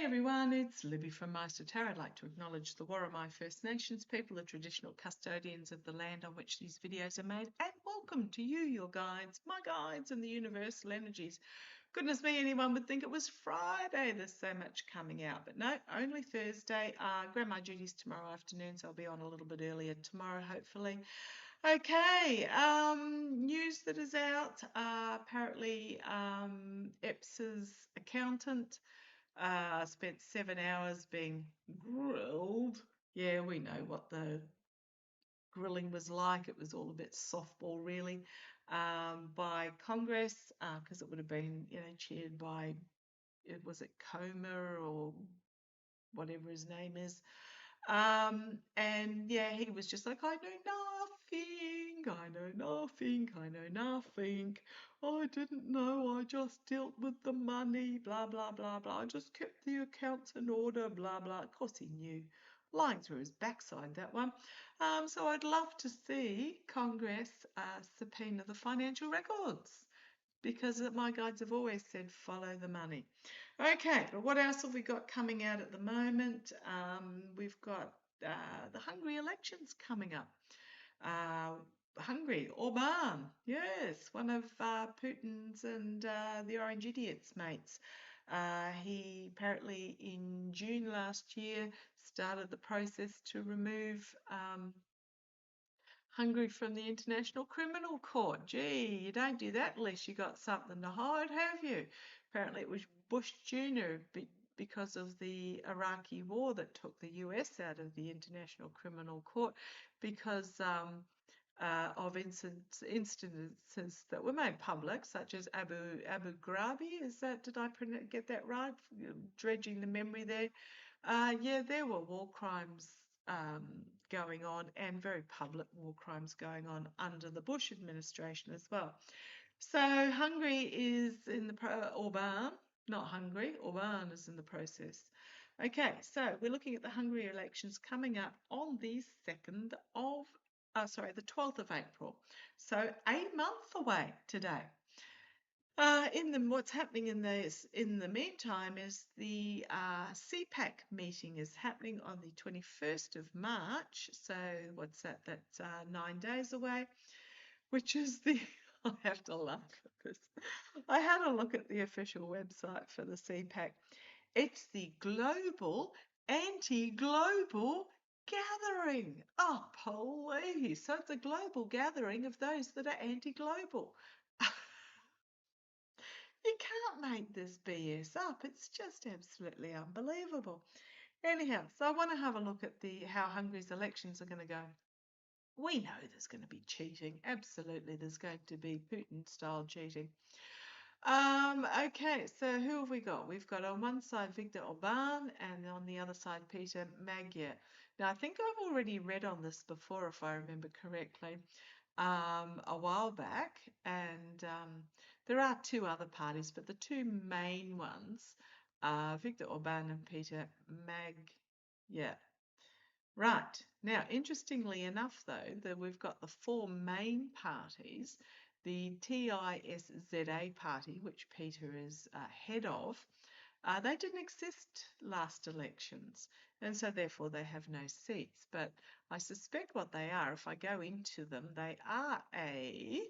Hey everyone, it's Libby from maighstirtarot. I'd like to acknowledge the Worimi First Nations people, the traditional custodians of the land on which these videos are made, and welcome to you, your guides, my guides, and the universal energies. Goodness me, anyone would think it was Friday. There's so much coming out, but no, only Thursday. Grandma duties tomorrow afternoon, so I'll be on a little bit earlier tomorrow, hopefully. Okay, news that is out. Apparently, EPS's accountant spent 7 hours being grilled. Yeah, we know what the grilling was like. It was all a bit softball, really, by Congress, because it would have been, chaired by, was it Comer or whatever his name is. And yeah, he was just like, I know nothing, I didn't know, I just dealt with the money, blah, blah, blah, blah. I just kept the accounts in order, blah, blah. Of course he knew, lying through his backside, that one. So I'd love to see Congress subpoena the financial records, because my guides have always said follow the money. Okay, but what else have we got coming out at the moment? We've got the Hungary elections coming up. Hungary, Orban, yes, one of Putin's and the Orange Idiots mates. He apparently in June last year started the process to remove Hungary from the International Criminal Court. Gee, you don't do that unless you got something to hide, have you? Apparently it was Bush Jr. because of the Iraqi war that took the US out of the International Criminal Court because of instances that were made public, such as Abu Ghraib. Did I get that right? Dredging the memory there. Yeah, there were war crimes going on, and very public war crimes going on under the Bush administration as well. So Hungary is in the Orban, not Hungary, Orban is in the process. Okay, so we're looking at the Hungary elections coming up on the 12th of April. So a month away today. What's happening in the meantime is the CPAC meeting is happening on the 21st of March. So what's that? That's 9 days away, which is I have to laugh at this. I had a look at the official website for the CPAC. It's the Global Anti-Global Gathering. Oh, please. So it's a global gathering of those that are anti-global. You can't make this BS up. It's just absolutely unbelievable. Anyhow, so I want to have a look at how Hungary's elections are going to go. We know there's going to be cheating. Absolutely, there's going to be Putin-style cheating. Okay, so who have we got? We've got on one side Viktor Orban and on the other side Peter Magyar. Now, I think I've already read on this before, if I remember correctly, a while back, and there are two other parties, but the two main ones are Viktor Orban and Peter Magyar. Right. Now, interestingly enough, though, we've got the four main parties. The TISZA party, which Peter is head of, they didn't exist last elections, and so therefore they have no seats. But I suspect what they are, if I go into them, they are a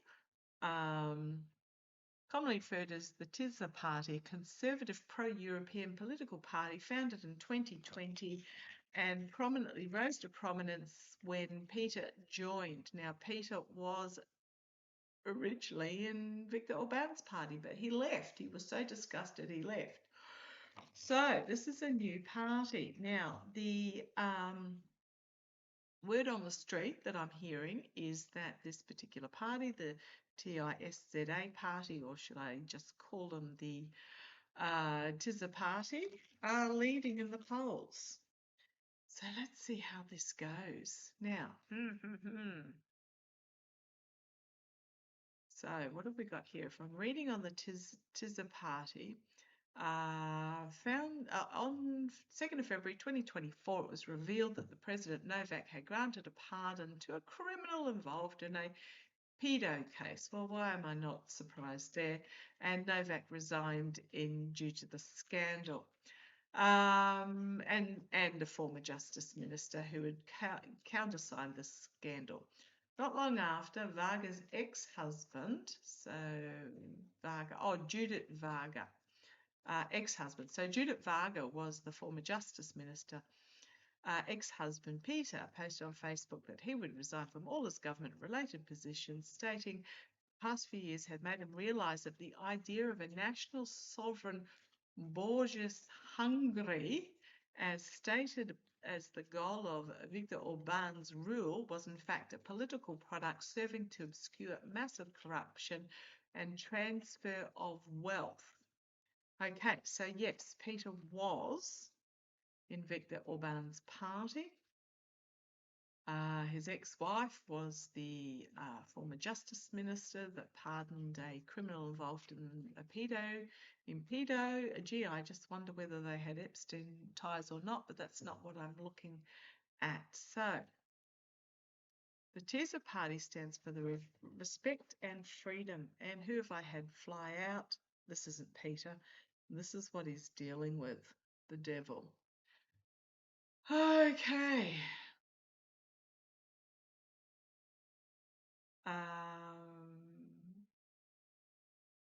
commonly referred as the TISZA party, a conservative pro-European political party founded in 2020 and prominently rose to prominence when Peter joined. Now, Peter was originally in Viktor Orban's party, but he left. He was so disgusted he left. So this is a new party. Now, the word on the street that I'm hearing is that this particular party, the TISZA party, or should I just call them the TISZA party, are leading in the polls. So let's see how this goes. Now, so what have we got here? If I'm reading on the TISZA party, found on 2nd of February 2024, it was revealed that the President Novak had granted a pardon to a criminal involved in a pedo case. Well, why am I not surprised there? And Novak resigned due to the scandal. and a former Justice Minister who had countersigned the scandal. Not long after, Varga's ex-husband, Judith Varga, ex-husband. So Judith Varga was the former Justice Minister. Ex-husband Peter posted on Facebook that he would resign from all his government-related positions, stating the past few years had made him realise that the idea of a national sovereign Borges Hungary, as stated as the goal of Viktor Orban's rule, was in fact a political product serving to obscure massive corruption and transfer of wealth. Okay, so yes, Peter was in Viktor Orban's party. His ex-wife was the former Justice Minister that pardoned a criminal involved in pedo. Gee, I just wonder whether they had Epstein ties or not, but that's not what I'm looking at. So, the TISA party stands for the respect and freedom. And who have I had fly out? This isn't Peter. This is what he's dealing with, the devil. Okay.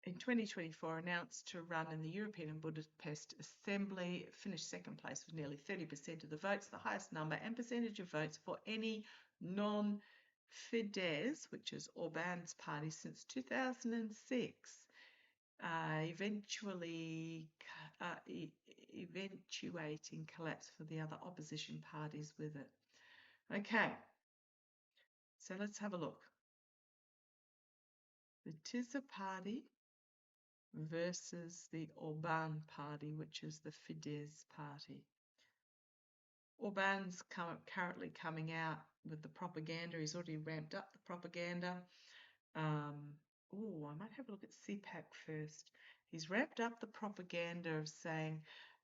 In 2024, announced to run in the European and Budapest Assembly, finished second place with nearly 30% of the votes, the highest number and percentage of votes for any non-Fidesz, which is Orban's party, since 2006, eventuating collapse for the other opposition parties with it. Okay, so let's have a look. The TISA party versus the Orban party, which is the Fidesz party. Orban's currently coming out with the propaganda. He's already ramped up the propaganda. I might have a look at CPAC first. He's ramped up the propaganda of saying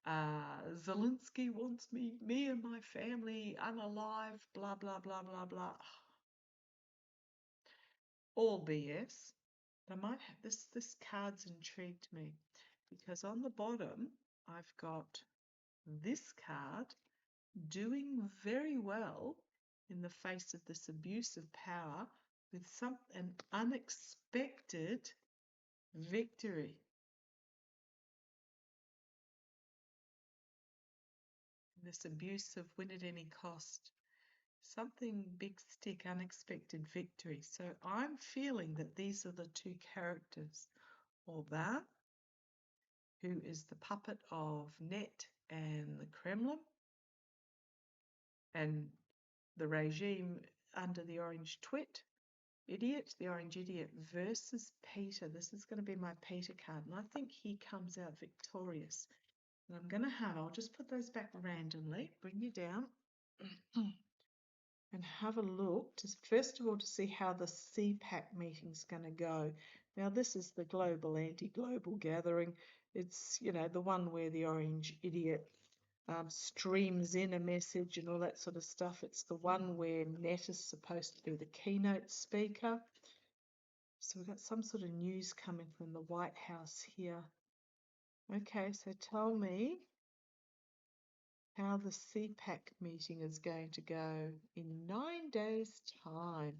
Zelensky wants me and my family unalive, blah, blah, blah, blah, blah. All BS. I might have this card's intrigued me because on the bottom I've got this card doing very well in the face of this abuse of power with an unexpected victory. This abuse of win at any cost. Something big stick, unexpected victory. So I'm feeling that these are the two characters. Orban, who is the puppet of Net and the Kremlin, and the regime under the orange idiot, the orange idiot, versus Peter. This is going to be my Peter card, and I think he comes out victorious. And I'll just put those back randomly, bring you down, and have a look, first of all, to see how the CPAC meeting's going to go. Now, this is the global anti-global gathering. It's, the one where the orange idiot streams in a message and all that sort of stuff. It's the one where Net is supposed to be the keynote speaker. So we've got some sort of news coming from the White House here. Okay, so tell me how the CPAC meeting is going to go in 9 days' time.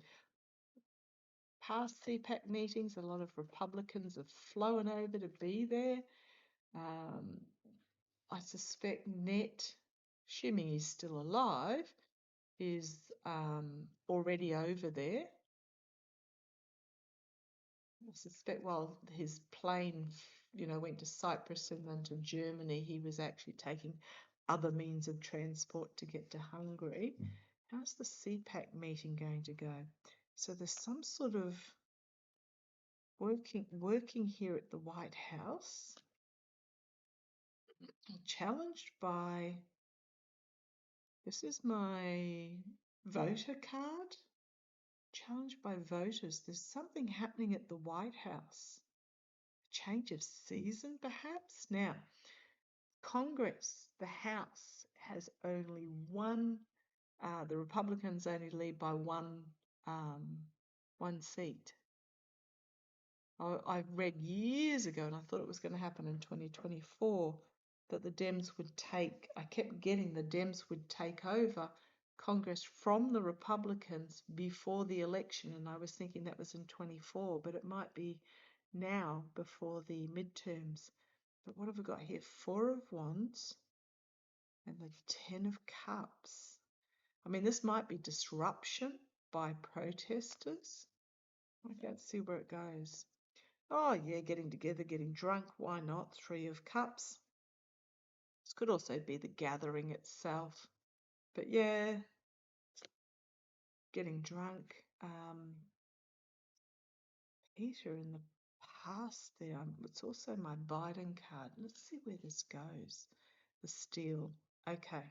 Past CPAC meetings, a lot of Republicans have flown over to be there. I suspect Net, assuming he's still alive, is already over there. I suspect while his plane, went to Cyprus and then to Germany, he was actually taking other means of transport to get to Hungary. How's the CPAC meeting going to go? So there's some sort of working here at the White House, challenged by, this is my voter card, challenged by voters. There's something happening at the White House. A change of season, perhaps? Now, Congress, the House, has only one, the Republicans only lead by one seat. I read years ago, and I thought it was going to happen in 2024, that the Dems would take, I kept getting the Dems would take over Congress from the Republicans before the election, and I was thinking that was in 24, but it might be now before the midterms. But what have we got here? 4 of Wands and the 10 of Cups. I mean, this might be disruption by protesters. Let's see where it goes. Oh yeah, getting together, getting drunk, why not? 3 of Cups. This could also be the gathering itself. But yeah, getting drunk. Peter in the past there. It's also my Biden card. Let's see where this goes. The steel. Okay.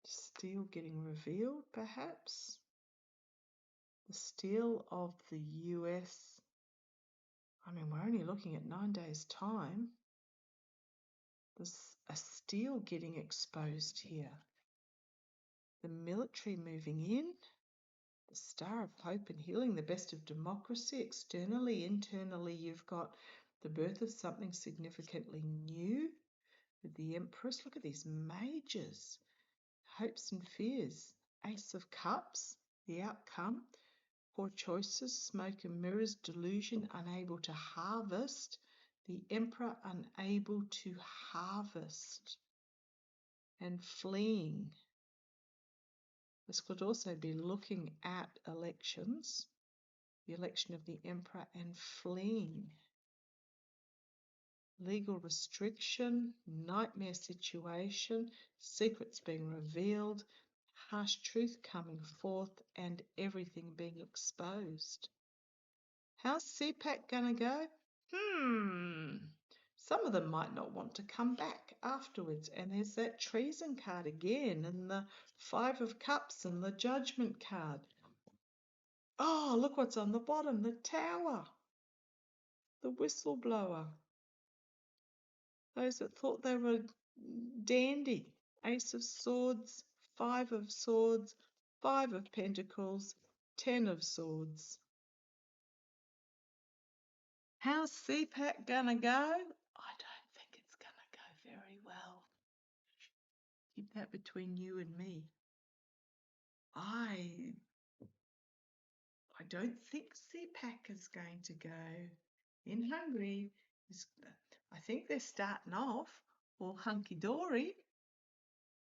Steel getting revealed, perhaps. The steel of the US. I mean, we're only looking at 9 days' time. There's a steel getting exposed here. The military moving in. The Star of Hope and Healing, the best of democracy. Externally, internally, you've got the birth of something significantly new with the Empress. Look at these mages. Hopes and fears. Ace of Cups, the outcome. Poor choices, smoke and mirrors, delusion, unable to harvest. The Emperor unable to harvest and fleeing. This could also be looking at elections, the election of the Emperor, and fleeing. Legal restriction, nightmare situation, secrets being revealed, harsh truth coming forth, and everything being exposed. How's CPAC going to go? Some of them might not want to come back afterwards. And there's that treason card again, and the 5 of Cups and the Judgment card. Oh, look what's on the bottom, the Tower, the whistleblower. Those that thought they were dandy. Ace of Swords, 5 of Swords, 5 of Pentacles, 10 of Swords. How's CPAC gonna go? I don't think it's gonna go very well. Keep that between you and me. I don't think CPAC is going to go in Hungary. I think they're starting off all hunky-dory.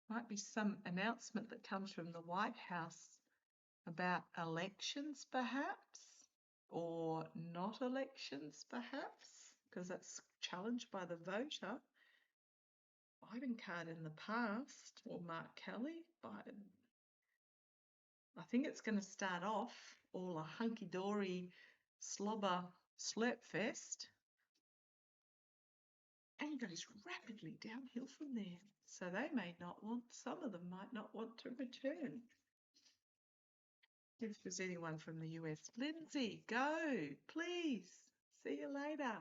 Might be some announcement that comes from the White House about elections, perhaps, or not elections, perhaps, because that's challenged by the voter. Biden card in the past, or Mark Kelly, Biden. I think it's going to start off all a hunky-dory slobber slurp fest and goes rapidly downhill from there. So they may not want, some of them might not want to return. If there's anyone from the US, Lindsay, go, please. See you later.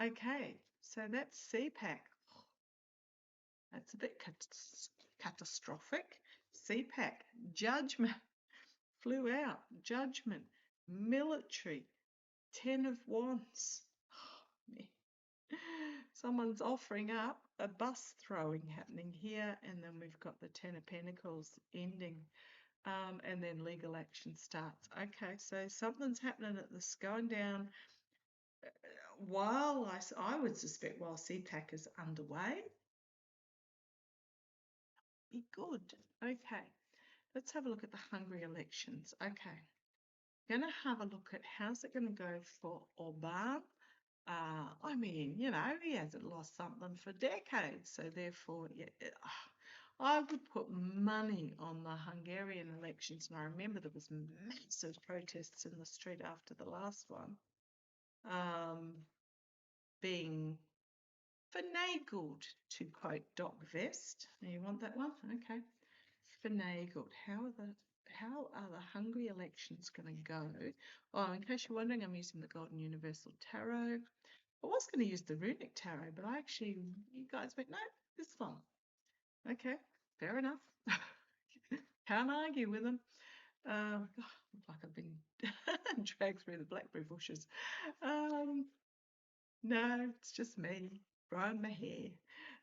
Okay, so that's CPAC. That's a bit catastrophic. CPAC, Judgment, flew out, Judgment, Military, 10 of Wands. Someone's offering up, a bus throwing happening here, and then we've got the 10 of Pentacles ending, and then legal action starts. Okay, so something's happening at this, going down while I would suspect while CPAC is underway. Be good. Okay, let's have a look at the Hungary elections. Okay, going to have a look at how's it going to go for Orbán. I mean, you know, he hasn't lost something for decades, so therefore, yeah, I would put money on the Hungarian elections. And I remember there was massive protests in the street after the last one, being finagled, to quote Doc Vest. Now you want that one? Okay. Finagled. How are the Hungary elections going to go? Oh, in case you're wondering, I'm using the Golden Universal Tarot. I was going to use the Runic Tarot, but you guys went, no, this one. Okay, fair enough. Can't argue with them. Look like I've been dragged through the blackberry bushes. No, it's just me growing my hair.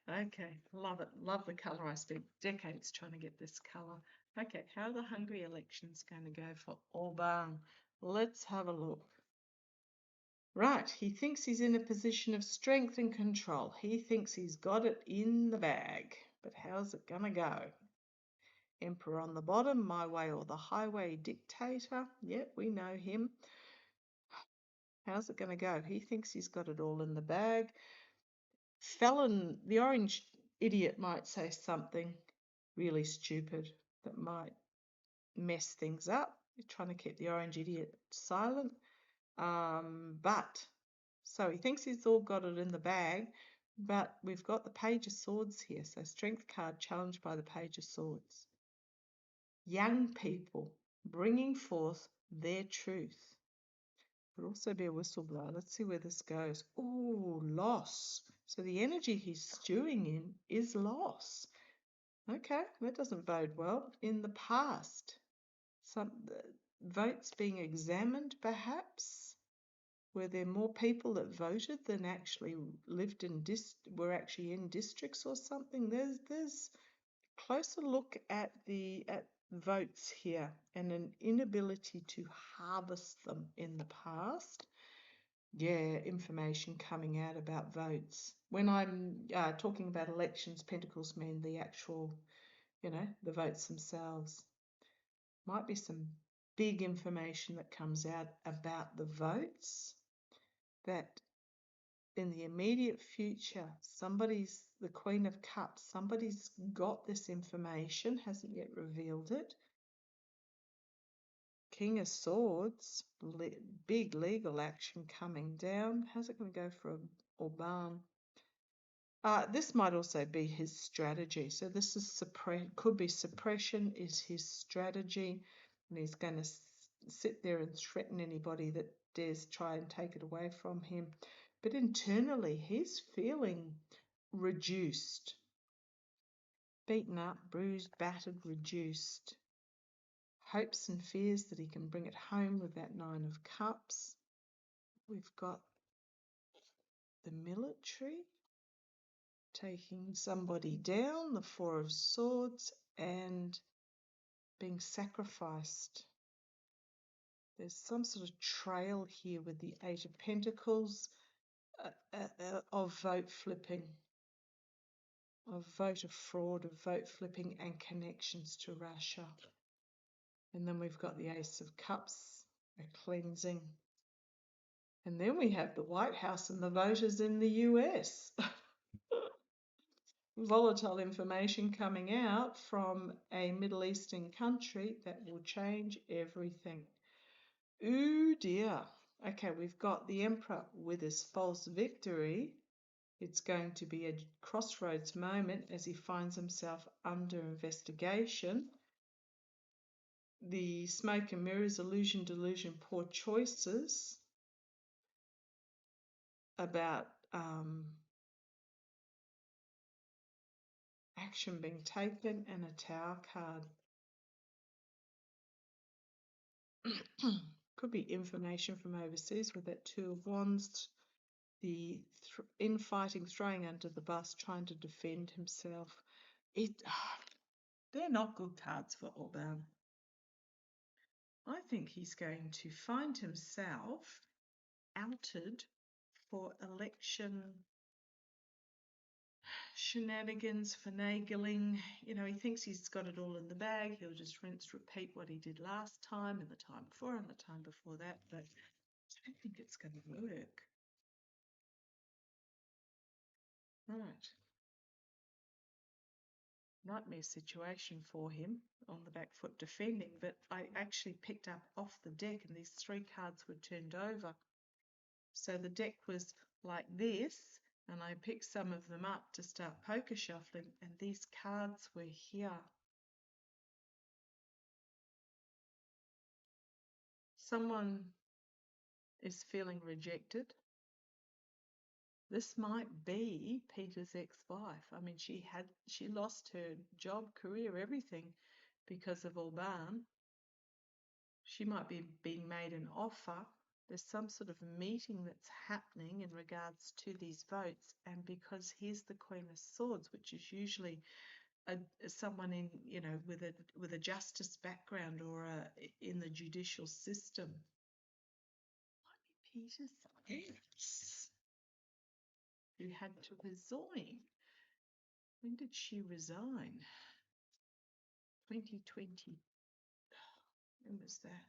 Okay, love it. Love the colour. I spent decades trying to get this colour. Okay, how are the Hungary elections going to go for Orbán? Let's have a look. Right, he thinks he's in a position of strength and control. He thinks he's got it in the bag. But how's it going to go? Emperor on the bottom, my way or the highway dictator. Yep, we know him. How's it going to go? He thinks he's got it all in the bag. Felon, the orange idiot, might say something really stupid that might mess things up. You're trying to keep the orange idiot silent. So he thinks he's all got it in the bag, but we've got the Page of Swords here. So strength card challenged by the Page of Swords. Young people bringing forth their truth. Could also be a whistleblower. Let's see where this goes. Oh, loss. So the energy he's stewing in is loss. Okay, that doesn't bode well. In the past, some votes being examined, perhaps. Were there more people that voted than actually lived in were actually in districts or something? There's a closer look at votes here and an inability to harvest them in the past. Yeah, information coming out about votes. When I'm talking about elections, Pentacles mean the actual, the votes themselves. Might be some big information that comes out about the votes that in the immediate future, the Queen of Cups, somebody's got this information, hasn't yet revealed it. King of Swords, big legal action coming down. How's it going to go for Orbán? This might also be his strategy. So this is could be suppression is his strategy, and he's going to sit there and threaten anybody that dares try and take it away from him. But internally, he's feeling reduced, beaten up, bruised, battered, reduced. Hopes and fears that he can bring it home with that Nine of Cups. We've got the military taking somebody down, the Four of Swords, and being sacrificed. There's some sort of trail here with the Eight of Pentacles of vote flipping, of voter fraud, of vote flipping and connections to Russia. And then we've got the Ace of Cups, a cleansing. And then we have the White House and the voters in the US. Volatile information coming out from a Middle Eastern country that will change everything. Ooh dear. Okay, we've got the Emperor with his false victory. It's going to be a crossroads moment as he finds himself under investigation. The Smoke and Mirrors, illusion, delusion, poor choices about action being taken, and a Tower card. Could be information from overseas with that Two of Wands. The infighting, throwing under the bus, trying to defend himself. They're not good cards for Orbán. I think he's going to find himself outed for election shenanigans, finagling. He thinks he's got it all in the bag. He'll just rinse, repeat what he did last time and the time before and the time before that, but I don't think it's going to work. Right. Nightmare situation for him on the back foot defending, but I actually picked up off the deck and these three cards were turned over. So the deck was like this, and I picked some of them up to start poker shuffling, and these cards were here. Someone is feeling rejected. This might be Peter's ex-wife. I mean, she lost her job, career, everything because of Orbán. She might be being made an offer. There's some sort of meeting that's happening in regards to these votes, and because here's the Queen of Swords, which is usually someone in, with a justice background or in the judicial system. Might be Peter's ex, who had to resign. When did she resign? 2020. When was that?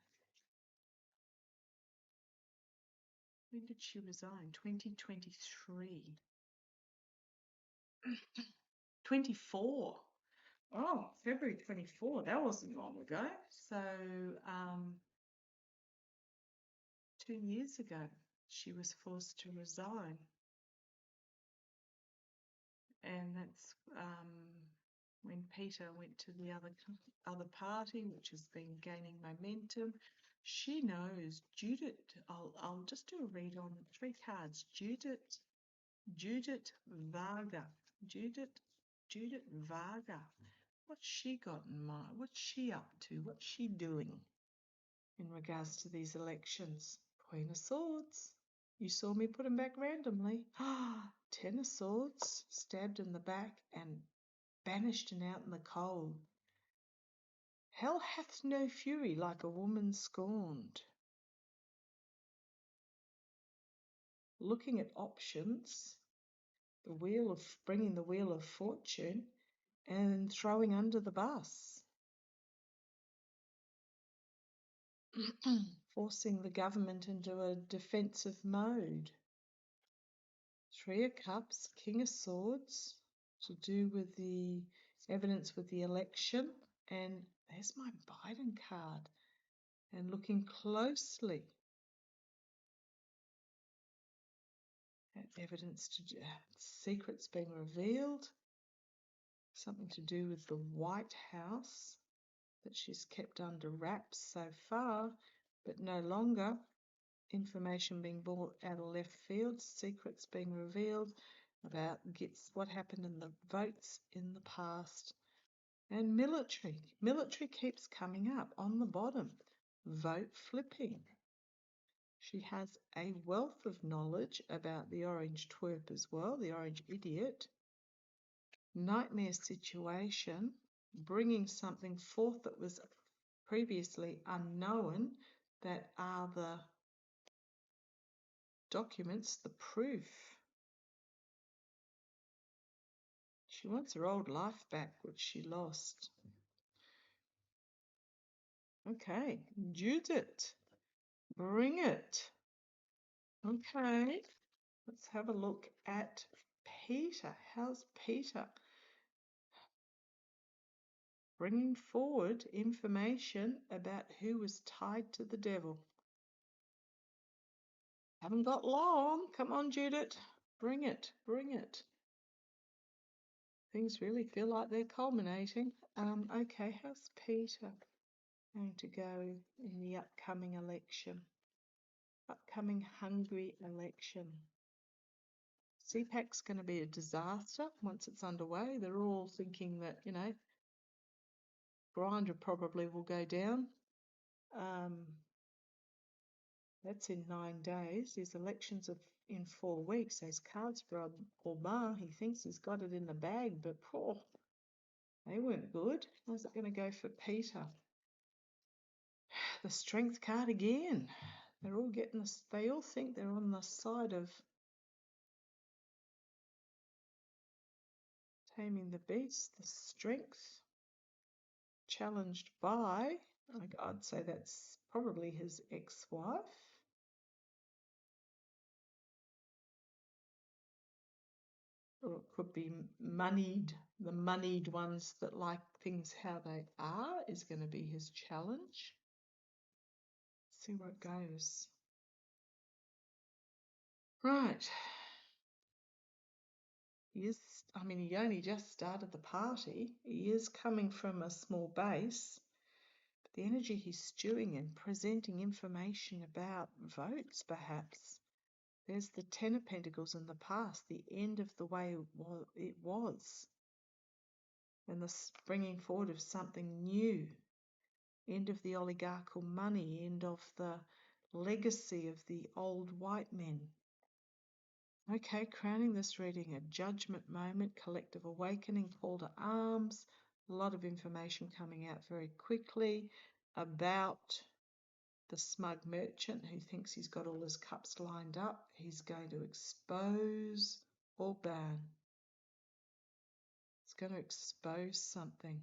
When did she resign? 2023. 24. Oh, February 24. That wasn't long ago. So 2 years ago, she was forced to resign. And that's when Peter went to the other party, which has been gaining momentum. She knows Judith. I'll just do a read on 3 cards. Judith Varga. Judith Varga. What's she got in mind? What's she up to? What's she doing in regards to these elections? Queen of Swords. You saw me put them back randomly. 10 of Swords, stabbed in the back and banished and out in the cold. Hell hath no fury like a woman scorned. Looking at options, bringing the wheel of fortune and throwing under the bus. Forcing the government into a defensive mode. 3 of Cups, King of Swords, to do with the evidence with the election. And there's my Biden card. And looking closely at evidence to secrets being revealed. Something to do with the White House that she's kept under wraps so far, but no longer. Information being brought out of left field, secrets being revealed about what happened in the votes in the past. And military. Military keeps coming up on the bottom. Vote flipping. She has a wealth of knowledge about the orange twerp as well, the orange idiot. Nightmare situation, bringing something forth that was previously unknown, that are the documents, the proof. She wants her old life back, which she lost. Okay, Judith, bring it. Okay, let's have a look at Peter. How's Peter? Bringing forward information about who was tied to the devil. Haven't got long. Come on, Judith. Bring it. Bring it. Things really feel like they're culminating. Okay, how's Peter going to go in the upcoming election? Upcoming Hungary election. CPAC's going to be a disaster once it's underway. They're all thinking that, Grinder probably will go down. That's in 9 days. His elections are in 4 weeks. Those cards for Obama, he thinks he's got it in the bag, but they weren't good. How's it going to go for Peter? The Strength card again. They're all getting this. They all think they're on the side of taming the beast. The Strength, challenged by, I'd say that's probably his ex-wife. Or it could be moneyed. The moneyed ones that like things how they are is going to be his challenge. See where it goes. Right. He only just started the party. He is coming from a small base. But the energy he's stewing in, presenting information about votes, perhaps. There's the 10 of Pentacles in the past, the end of the way it was. And the bringing forward of something new. End of the oligarchical money, end of the legacy of the old white men. Okay, crowning this reading, a judgment moment, collective awakening, call to arms, a lot of information coming out very quickly about the smug merchant who thinks he's got all his cups lined up. He's going to expose or ban. He's going to expose something.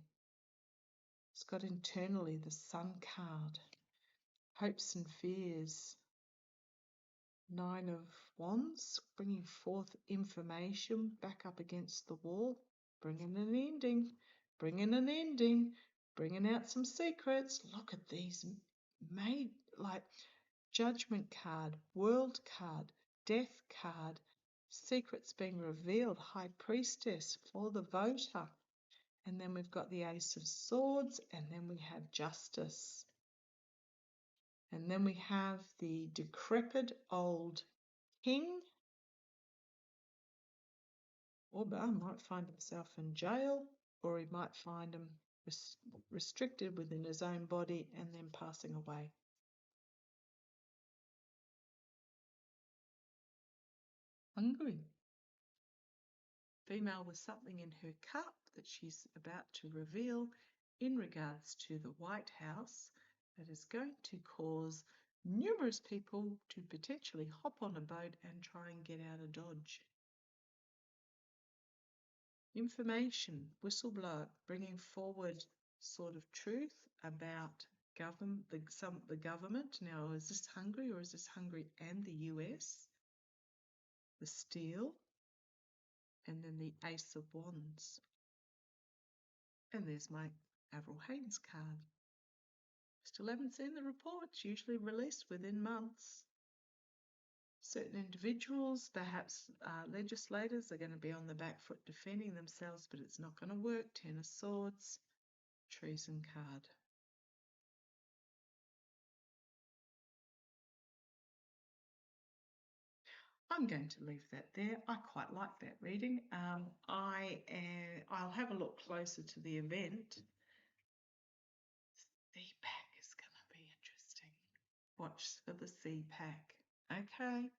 It's got internally the Sun card, hopes and fears. 9 of Wands, bringing forth information back up against the wall, bringing an ending, bringing out some secrets. Look at these made like Judgment card, World card, Death card, secrets being revealed, High Priestess for the voter. And then we've got the Ace of Swords, and then we have Justice. And then we have the decrepit old king, or might find himself in jail, or he might find him restricted within his own body and then passing away. Hungary. Female with something in her cup that she's about to reveal in regards to the White House that is going to cause numerous people to potentially hop on a boat and try and get out of Dodge. Information, whistleblower, bringing forward sort of truth about the government. Now, is this Hungary or is this Hungary and the US? The steel, and then the Ace of Wands. And there's my Avril Haines card. Still haven't seen the report. It's usually released within months. Certain individuals, perhaps legislators, are going to be on the back foot defending themselves, but it's not going to work. 10 of Swords, treason card. I'm going to leave that there. I quite like that reading. I'll have a look closer to the event. CPAC is going to be interesting. Watch for the CPAC. Okay,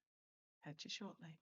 catch you shortly.